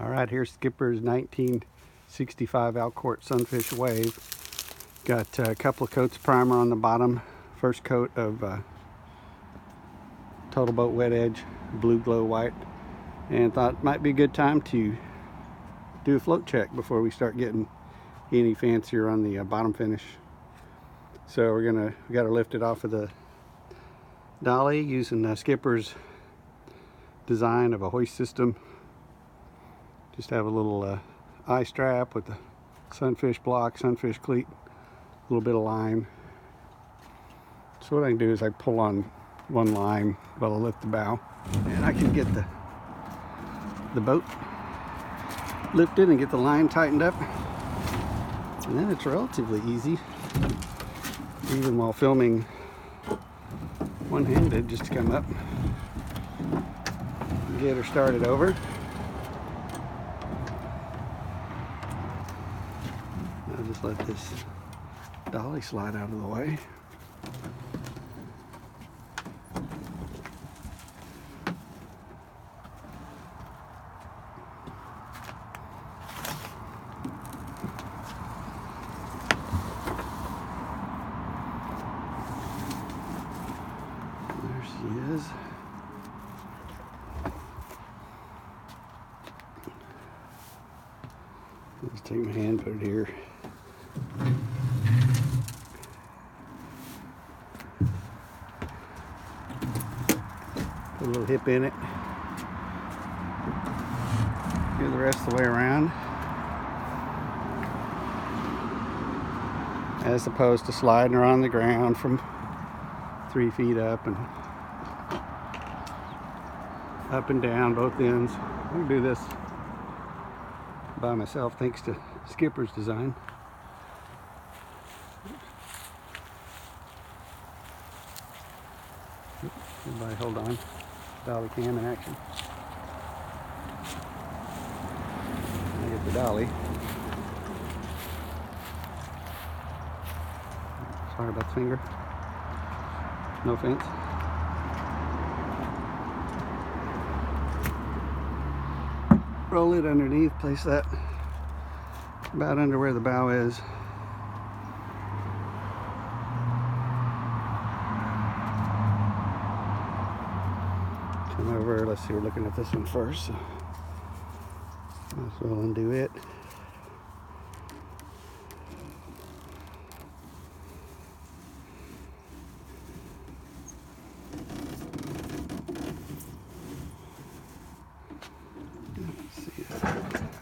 All right, here's Skipper's 1965 Alcort Sunfish Wave. Got a couple of coats of primer on the bottom. First coat of Total Boat Wet Edge Blue Glow White. And thought it might be a good time to do a float check before we start getting any fancier on the bottom finish. So we got to lift it off of the Dolly using Skipper's design of a hoist system. Just have a little eye strap with the Sunfish block, Sunfish cleat, a little bit of line. So what I can do is I pull on one line while I lift the bow, and I can get the boat lifted and get the line tightened up. And then it's relatively easy, even while filming one-handed, just to come up and get her started over. I'll just let this Dolly slide out of the way. There she is. I'll just take my hand, put it here. Put a little hip in it. Do the rest of the way around. As opposed to sliding her on the ground from 3 feet up and down both ends. I can do this by myself thanks to Skipper's design. Everybody hold on. Dolly cam in action. I get the Dolly. Sorry about the finger. No offense. Roll it underneath, place that about under where the bow is. Come over, let's see, we're looking at this one first, so might as well undo it.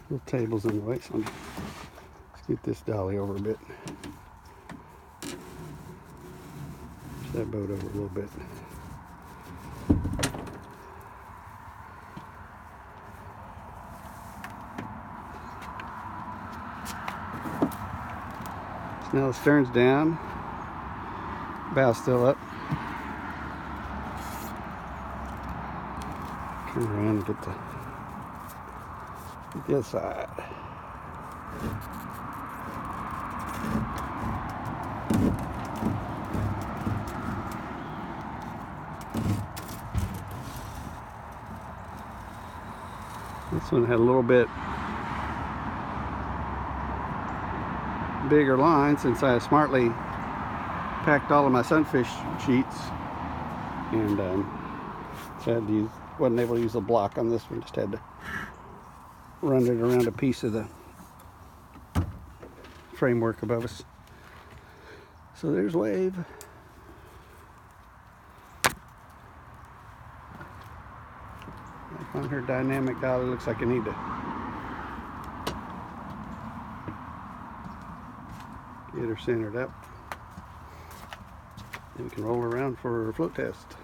Little table's in the way, so let's get this Dolly over a bit. Push that boat over a little bit. So now the stern's down, bow's still up. Turn around and get the other side. This one had a little bit bigger line since I smartly packed all of my Sunfish sheets, and so wasn't able to use a block on this one, just had to run it around a piece of the framework above us. So there's Wave. On her dynamic Dolly, looks like I need to get her centered up. Then we can roll her around for a float test.